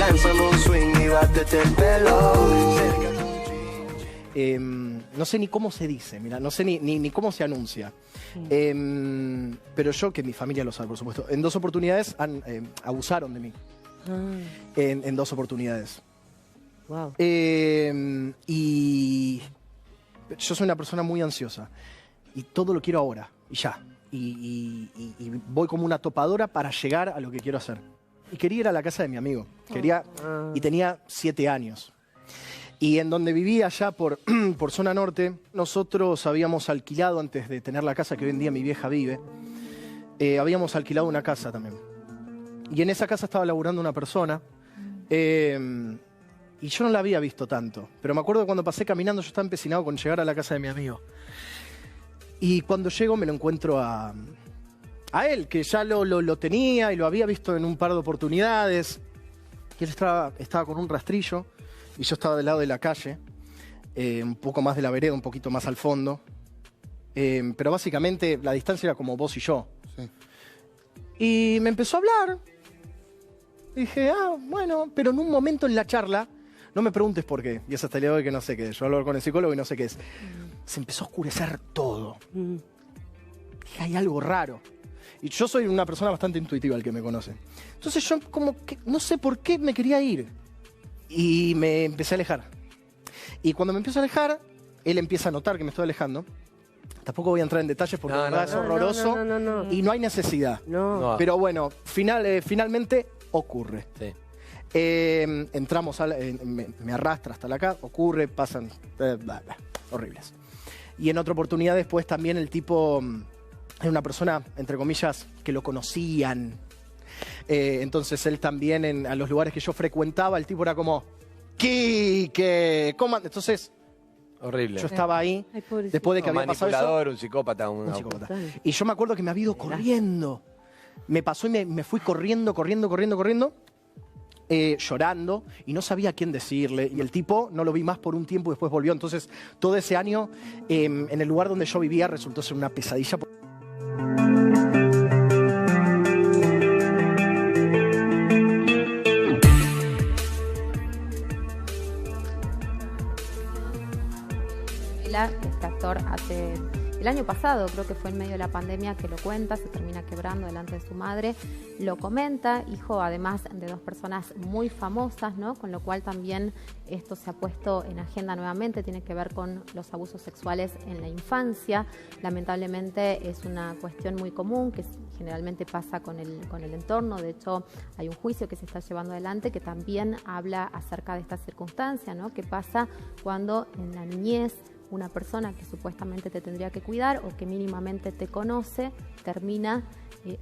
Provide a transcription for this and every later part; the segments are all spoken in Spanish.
Lánzame un swing y bátete el pelo. No sé ni cómo se dice, mira, no sé ni cómo se anuncia. Pero yo, que mi familia lo sabe, por supuesto, en 2 oportunidades abusaron de mí. En 2 oportunidades. Wow. Y yo soy una persona muy ansiosa. Y todo lo quiero ahora, y ya. Y voy como una topadora para llegar a lo que quiero hacer. Y quería ir a la casa de mi amigo. Y tenía 7 años. Y en donde vivía allá por zona norte, nosotros habíamos alquilado, antes de tener la casa que hoy en día mi vieja vive, habíamos alquilado una casa también. Y en esa casa estaba laburando una persona, y yo no la había visto tanto. Pero me acuerdo que cuando pasé caminando, yo estaba empecinado con llegar a la casa de mi amigo. Y cuando llego me lo encuentro a él, que ya lo tenía y lo había visto en un par de oportunidades. Y él estaba con un rastrillo. Y yo estaba del lado de la calle, un poco más de la vereda, un poquito más al fondo. Pero básicamente la distancia era como vos y yo. Sí. Y me empezó a hablar. Dije, bueno, pero en un momento en la charla, no me preguntes por qué, y es hasta el día de hoy que no sé qué es. Yo hablo con el psicólogo y no sé qué es. Se empezó a oscurecer todo. Dije, hay algo raro. Y yo soy una persona bastante intuitiva, el que me conoce. Entonces yo como que no sé por qué me quería ir. Y me empecé a alejar. Y cuando me empiezo a alejar, él empieza a notar que me estoy alejando. Tampoco voy a entrar en detalles porque la verdad es horroroso. Y no hay necesidad. Pero bueno, finalmente ocurre. Sí. Entramos, me arrastra hasta acá, ocurre, pasan... horribles. Y en otra oportunidad después también el tipo... Es una persona, entre comillas, que lo conocían. Entonces él también, a los lugares que yo frecuentaba, el tipo era como, ¿qué? ¿Cómo? Entonces, horrible. Yo estaba ahí, después de que había pasado eso. Un psicópata. Un psicópata. Y yo me acuerdo que me había ido corriendo. Me pasó y me fui corriendo, llorando, y no sabía a quién decirle. Y el tipo no lo vi más por un tiempo y después volvió. Entonces, todo ese año, en el lugar donde yo vivía, resultó ser una pesadilla. Este actor hace el año pasado, creo que fue en medio de la pandemia, que lo cuenta, se termina quebrando delante de su madre, lo comenta, hijo además de 2 personas muy famosas, ¿no? Con lo cual también esto se ha puesto en agenda nuevamente, tiene que ver con los abusos sexuales en la infancia. Lamentablemente es una cuestión muy común que generalmente pasa con el entorno. De hecho, hay un juicio que se está llevando adelante que también habla acerca de esta circunstancia, ¿no? ¿Qué pasa cuando en la niñez una persona que supuestamente te tendría que cuidar o que mínimamente te conoce termina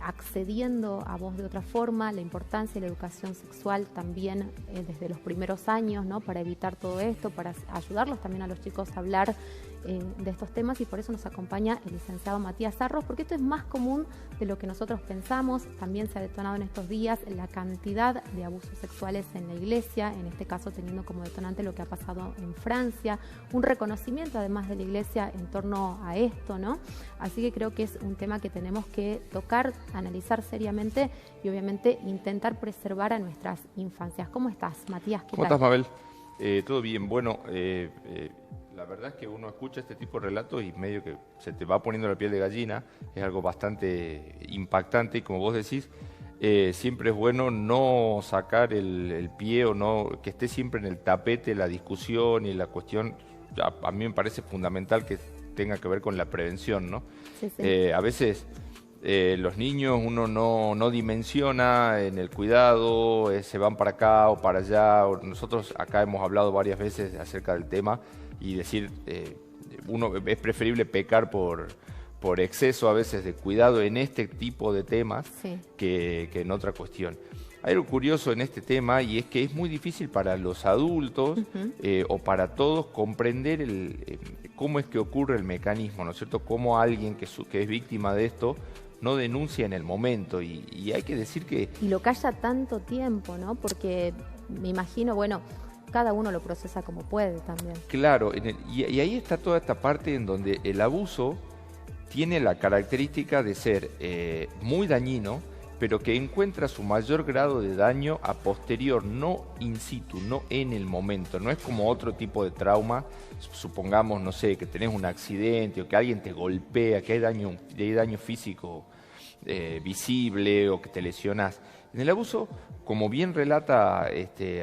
accediendo a vos de otra forma? La importancia de la educación sexual también desde los primeros años, ¿no? Para evitar todo esto, para ayudarlos también a los chicos a hablar de estos temas, y por eso nos acompaña el licenciado Matías Arros, porque esto es más común de lo que nosotros pensamos. También se ha detonado en estos días la cantidad de abusos sexuales en la iglesia, en este caso teniendo como detonante lo que ha pasado en Francia, un reconocimiento además de la iglesia en torno a esto, ¿no? Así que creo que es un tema que tenemos que tocar, analizar seriamente y obviamente intentar preservar a nuestras infancias. ¿Cómo estás, Matías? ¿Cómo estás, Mabel? Todo bien. Bueno, la verdad es que uno escucha este tipo de relatos y medio que se te va poniendo la piel de gallina. Es algo bastante impactante y, como vos decís, siempre es bueno no sacar el pie o no que esté siempre en el tapete la discusión y la cuestión. A mí me parece fundamental que tenga que ver con la prevención, ¿no? Sí, sí. A veces los niños uno no dimensiona en el cuidado, se van para acá o para allá. Nosotros acá hemos hablado varias veces acerca del tema y decir, es preferible pecar por exceso a veces de cuidado en este tipo de temas, sí, que en otra cuestión. Hay algo curioso en este tema, y es que es muy difícil para los adultos o para todos comprender cómo es que ocurre el mecanismo, ¿no es cierto? Cómo alguien que es víctima de esto no denuncia en el momento, y hay que decir que... Y lo calla tanto tiempo, ¿no? Porque me imagino, bueno, cada uno lo procesa como puede también. Claro, y ahí está toda esta parte en donde el abuso tiene la característica de ser muy dañino, pero que encuentra su mayor grado de daño a posterior, no in situ, no en el momento. No es como otro tipo de trauma, supongamos, no sé, que tenés un accidente o que alguien te golpea, que hay daño físico visible o que te lesionás. En el abuso, como bien relata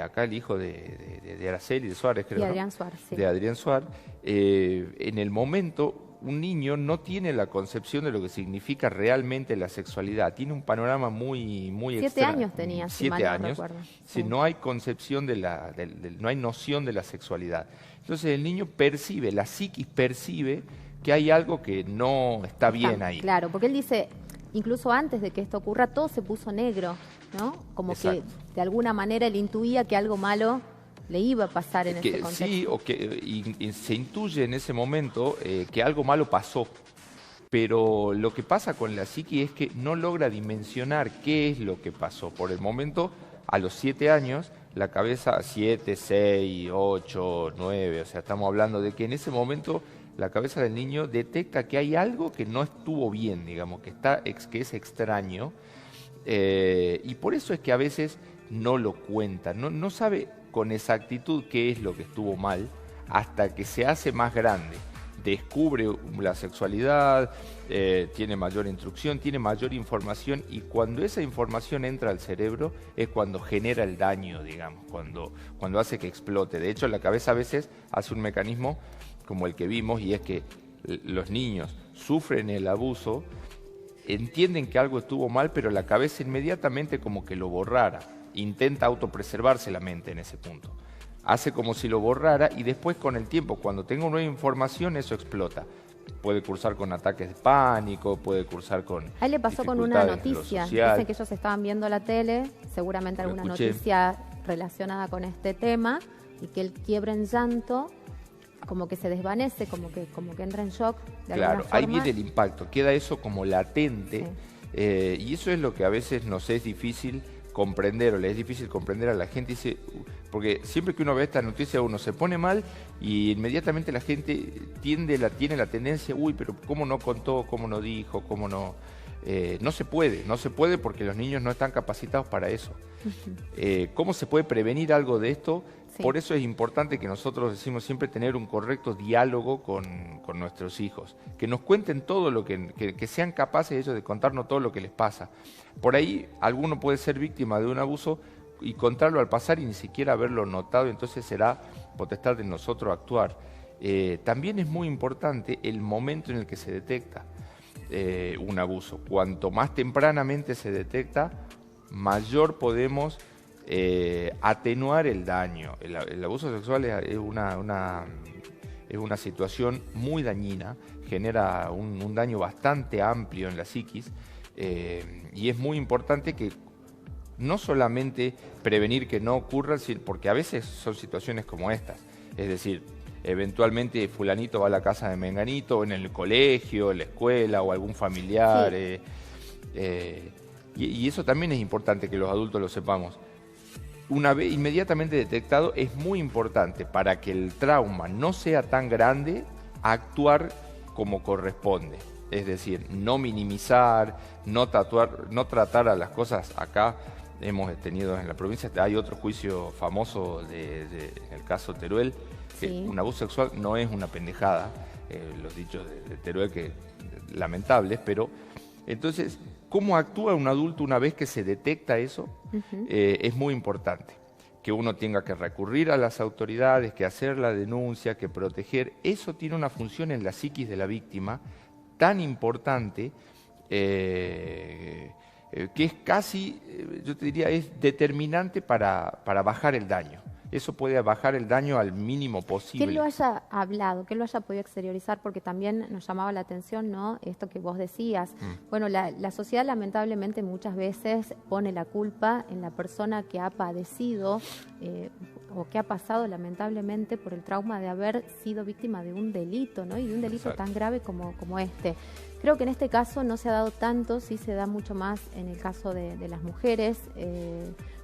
acá el hijo de Araceli, de Suárez, creo, de Adrián Suárez, sí. De Adrián Suárez, en el momento un niño no tiene la concepción de lo que significa realmente la sexualidad. Tiene un panorama muy 7 extraño. años tenía, si 7 mal no años. recuerdo. Sí, no hay concepción no hay noción de la sexualidad. Entonces el niño percibe, la psiquis percibe que hay algo que no está bien ahí. Claro, porque él dice, incluso antes de que esto ocurra, todo se puso negro, ¿no? Como Exacto. que de alguna manera él intuía que algo malo le iba a pasar en ese contexto. Sí, o que y se intuye en ese momento que algo malo pasó. Pero lo que pasa con la psiqui es que no logra dimensionar qué es lo que pasó. Por el momento, a los 7 años, la cabeza 7, 6, 8, 9, o sea, estamos hablando de que en ese momento la cabeza del niño detecta que hay algo que no estuvo bien, digamos, que es extraño, y por eso es que a veces no lo cuenta, no sabe con exactitud qué es lo que estuvo mal hasta que se hace más grande. Descubre la sexualidad, tiene mayor instrucción, tiene mayor información, y cuando esa información entra al cerebro es cuando genera el daño, digamos, cuando hace que explote. De hecho, la cabeza a veces hace un mecanismo como el que vimos, y es que los niños sufren el abuso, entienden que algo estuvo mal, pero la cabeza inmediatamente como que lo borrara, intenta autopreservarse la mente en ese punto. Hace como si lo borrara y después con el tiempo, cuando tenga nueva información, eso explota. Puede cursar con ataques de pánico, puede cursar con A él le pasó con una dificultades en lo noticia. social. Dicen que ellos estaban viendo la tele, seguramente Lo alguna escuché. noticia relacionada con este tema, y que él quiebra en llanto, como que se desvanece, como que entra en shock de Claro, alguna forma. ahí viene el impacto, queda eso como latente, Sí. y eso es lo que a veces nos es difícil comprender, o le es difícil comprender a la gente, porque siempre que uno ve esta noticia uno se pone mal y inmediatamente la gente tiene la tendencia, uy, pero ¿cómo no contó, cómo no dijo, cómo no? No se puede porque los niños no están capacitados para eso. ¿Cómo se puede prevenir algo de esto? Sí. Por eso es importante que nosotros decimos siempre tener un correcto diálogo con nuestros hijos, que nos cuenten todo lo que sean capaces ellos de contarnos todo lo que les pasa. Por ahí alguno puede ser víctima de un abuso y contarlo al pasar y ni siquiera haberlo notado, entonces será potestad de nosotros actuar. También es muy importante el momento en el que se detecta un abuso. Cuanto más tempranamente se detecta, mayor podemos atenuar el daño. El abuso sexual es una situación muy dañina, genera un daño bastante amplio en la psiquis, y es muy importante que no solamente prevenir que no ocurra, porque a veces son situaciones como estas, es decir, eventualmente fulanito va a la casa de menganito, en el colegio, en la escuela o algún familiar, Sí. Y eso también es importante que los adultos lo sepamos. Una vez inmediatamente detectado, es muy importante para que el trauma no sea tan grande, actuar como corresponde. Es decir, no minimizar, no tratar a las cosas. Acá hemos tenido en la provincia, hay otro juicio famoso en el caso Teruel, que Sí. un abuso sexual no es una pendejada, los dichos de Teruel que lamentables, pero entonces, ¿cómo actúa un adulto una vez que se detecta eso? Es muy importante. Que uno tenga que recurrir a las autoridades, que hacer la denuncia, que proteger. Eso tiene una función en la psiquis de la víctima tan importante, que es casi, yo te diría, es determinante para bajar el daño. Eso puede bajar el daño al mínimo posible. Que él lo haya hablado, que él lo haya podido exteriorizar, porque también nos llamaba la atención, ¿no? Esto que vos decías. Bueno, la sociedad lamentablemente muchas veces pone la culpa en la persona que ha padecido o que ha pasado lamentablemente por el trauma de haber sido víctima de un delito, ¿no? Y de un delito Exacto. tan grave como este. Creo que en este caso no se ha dado tanto, sí se da mucho más en el caso de las mujeres,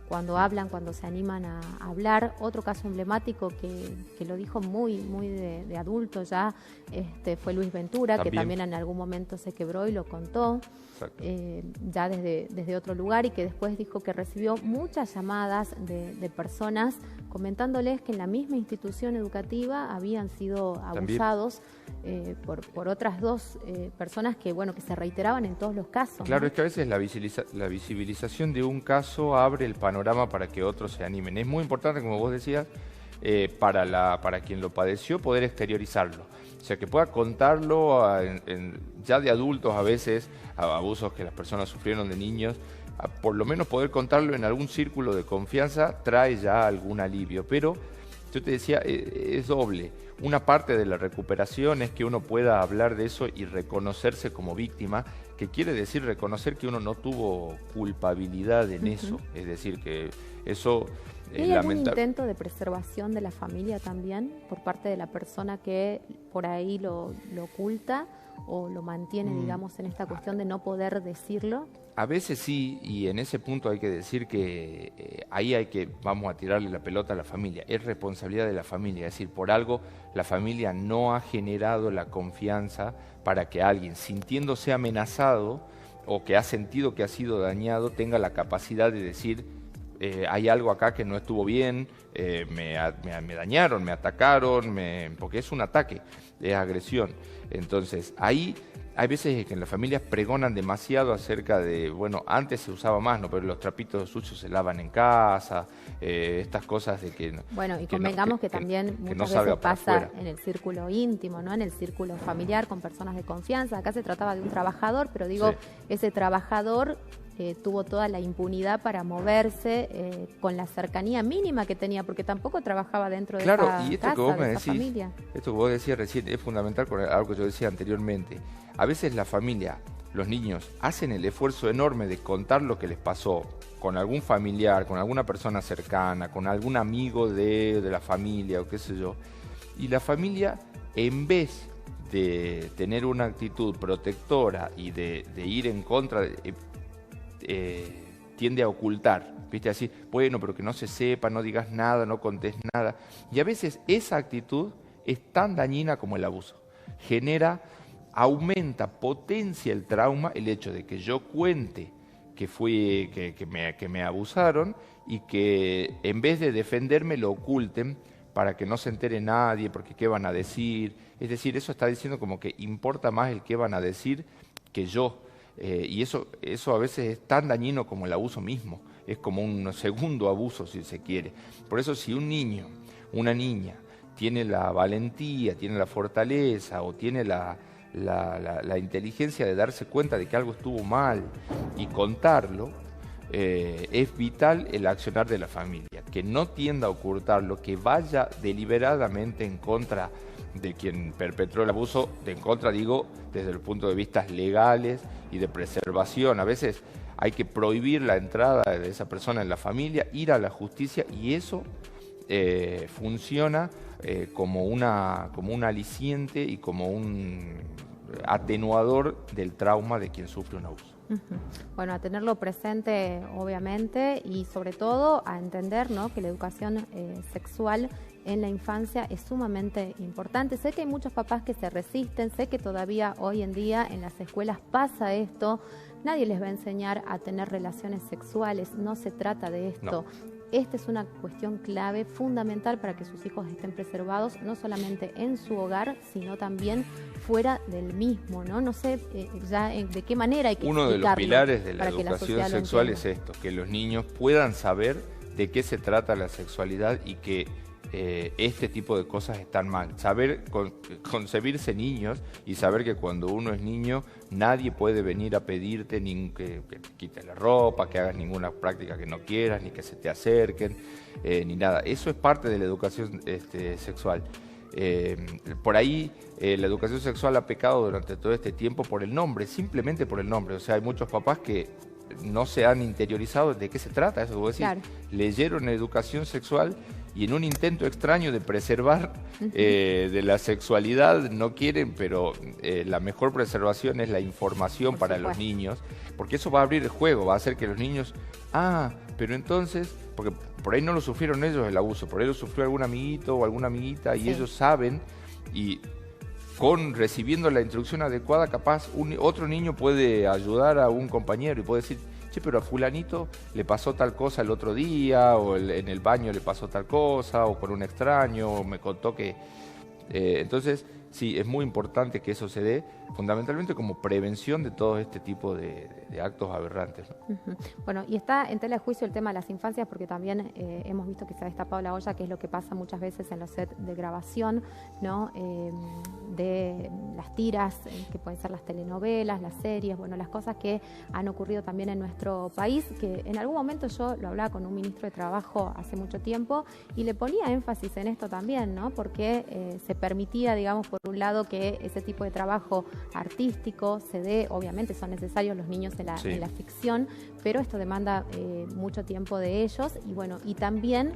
cuando hablan, cuando se animan a hablar. Otro caso emblemático que lo dijo muy de adulto ya, fue Luis Ventura, que también en algún momento se quebró y lo contó, ya desde otro lugar, y que después dijo que recibió muchas llamadas de personas comentándoles que en la misma institución educativa habían sido abusados por otras dos personas que se reiteraban en todos los casos. Claro, ¿no? es que a veces la visibilización de un caso abre el panorama para que otros se animen. Es muy importante, como vos decías, para quien lo padeció, poder exteriorizarlo. O sea, que pueda contarlo ya de adultos a veces, a abusos que las personas sufrieron de niños, por lo menos poder contarlo en algún círculo de confianza trae ya algún alivio. Pero yo te decía, es doble. Una parte de la recuperación es que uno pueda hablar de eso y reconocerse como víctima, que quiere decir reconocer que uno no tuvo culpabilidad en eso. Es decir, que eso ¿Hay algún intento de preservación de la familia también por parte de la persona que por ahí lo oculta o lo mantiene, digamos, en esta cuestión de no poder decirlo? A veces sí, y en ese punto hay que decir que vamos a tirarle la pelota a la familia. Es responsabilidad de la familia, es decir, por algo la familia no ha generado la confianza para que alguien, sintiéndose amenazado o que ha sentido que ha sido dañado, tenga la capacidad de decir: hay algo acá que no estuvo bien, me dañaron, me atacaron, porque es un ataque, es agresión. Entonces, ahí hay veces que en las familias pregonan demasiado acerca de, antes se usaba más, ¿no? Pero los trapitos sucios se lavan en casa, estas cosas de que... y convengamos que también muchas veces pasa en el círculo íntimo, ¿no? En el círculo familiar, con personas de confianza. Acá se trataba de un trabajador, pero ese trabajador tuvo toda la impunidad para moverse con la cercanía mínima que tenía, porque tampoco trabajaba dentro de esa casa, de esa familia. Esto que vos decías recién es fundamental con algo que yo decía anteriormente. A veces la familia, los niños, hacen el esfuerzo enorme de contar lo que les pasó con algún familiar, con alguna persona cercana, con algún amigo de la familia o qué sé yo. Y la familia, en vez de tener una actitud protectora y de ir en contra, tiende a ocultar, ¿viste? Así, pero que no se sepa, no digas nada, no contés nada. Y a veces esa actitud es tan dañina como el abuso. Aumenta, potencia el trauma, el hecho de que yo cuente que me abusaron y que en vez de defenderme lo oculten para que no se entere nadie, porque qué van a decir. Es decir, eso está diciendo como que importa más el qué van a decir que yo. Y eso a veces es tan dañino como el abuso mismo. Es como un segundo abuso, si se quiere. Por eso, si un niño, una niña, tiene la valentía, tiene la fortaleza o tiene la inteligencia de darse cuenta de que algo estuvo mal y contarlo, es vital el accionar de la familia, que no tienda a ocultarlo, que vaya deliberadamente en contra de quien perpetró el abuso, digo, desde el punto de vista legales y de preservación. A veces hay que prohibir la entrada de esa persona en la familia, ir a la justicia, y eso funciona como un aliciente y como un atenuador del trauma de quien sufre un abuso. A tenerlo presente, obviamente, y sobre todo a entender, ¿no?, que la educación sexual en la infancia es sumamente importante. Sé que hay muchos papás que se resisten, sé que todavía hoy en día en las escuelas pasa esto. Nadie les va a enseñar a tener relaciones sexuales, no se trata de esto. No. Esta es una cuestión clave, fundamental para que sus hijos estén preservados, no solamente en su hogar, sino también fuera del mismo, ¿no? No sé de qué manera hay que explicarlo. Uno de los pilares de la educación sexual es esto, que los niños puedan saber de qué se trata la sexualidad y que este tipo de cosas están mal. Saber concebirse niños y saber que cuando uno es niño nadie puede venir a pedirte que te quites la ropa, que hagas ninguna práctica que no quieras, ni que se te acerquen, ni nada. Eso es parte de la educación sexual. Por ahí la educación sexual ha pecado durante todo este tiempo por el nombre, simplemente por el nombre. O sea, hay muchos papás que no se han interiorizado de qué se trata, eso que vos decís. Claro. Leyeron educación sexual y en un intento extraño de preservar de la sexualidad no quieren, pero la mejor preservación es la información para los niños, porque eso va a abrir el juego, va a hacer que los niños, Pero entonces, porque por ahí no lo sufrieron ellos el abuso, por ahí lo sufrió algún amiguito o alguna amiguita, y ellos saben, y recibiendo la instrucción adecuada, capaz otro niño puede ayudar a un compañero y puede decir, che, pero a fulanito le pasó tal cosa el otro día, o en el baño le pasó tal cosa, o con un extraño, o me contó que... entonces, sí, es muy importante que eso se dé, fundamentalmente como prevención de todo este tipo de actos aberrantes, ¿no? Bueno, y está en tela de juicio el tema de las infancias, porque también hemos visto que se ha destapado la olla, que es lo que pasa muchas veces en los sets de grabación, ¿no? De las tiras, que pueden ser las telenovelas, las series, bueno, las cosas que han ocurrido también en nuestro país, que en algún momento yo lo hablaba con un ministro de Trabajo hace mucho tiempo y le ponía énfasis en esto también, ¿no? Porque se permitía, digamos, por un lado, que ese tipo de trabajo artístico se dé, obviamente son necesarios los niños en la ficción, pero esto demanda mucho tiempo de ellos y bueno, y también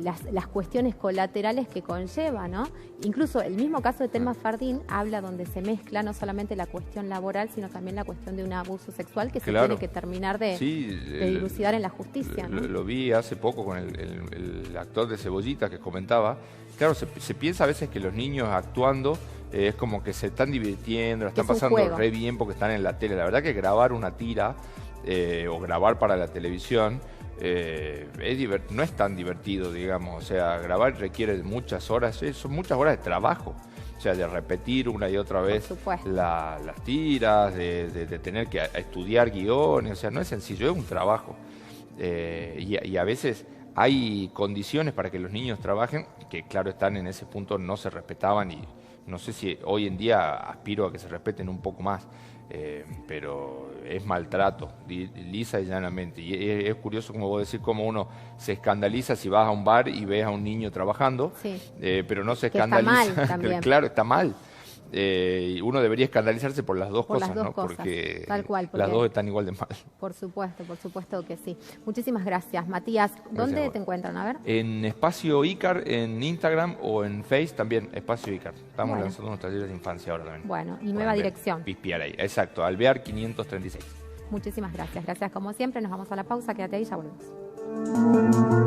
las cuestiones colaterales que conlleva, ¿no? Incluso el mismo caso de Telma Fardín habla donde se mezcla no solamente la cuestión laboral, sino también la cuestión de un abuso sexual que se tiene que terminar de dilucidar en la justicia, ¿no? Lo vi hace poco con el actor de Cebollita que comentaba. Claro, se piensa a veces que los niños actuando es como que se están divirtiendo, la están pasando re bien porque están en la tele. La verdad que grabar una tira o grabar para la televisión no es tan divertido, digamos. O sea, grabar requiere muchas horas, son muchas horas de trabajo. O sea, de repetir una y otra vez las tiras, de tener que estudiar guiones. O sea, no es sencillo, es un trabajo. Y a veces hay condiciones para que los niños trabajen que, claro, están en ese punto, no se respetaban y no sé si hoy en día aspiro a que se respeten un poco más. Pero es maltrato, lisa y llanamente. Y es curioso, como vos decís, cómo uno se escandaliza si vas a un bar y ves a un niño trabajando, pero no se escandaliza. Está mal también. Claro, está mal. Uno debería escandalizarse por las dos cosas, ¿no? Porque tal cual, las dos están igual de mal. Por supuesto que sí. Muchísimas gracias, Matías. ¿Dónde te encuentran? A ver. En Espacio Icar, en Instagram o en Face también, Espacio Icar. Estamos lanzando unos talleres de infancia ahora también. Bueno, y nueva dirección. Pispiar ahí, exacto, Alvear 536. Muchísimas gracias. Gracias como siempre. Nos vamos a la pausa. Quédate ahí, ya volvemos.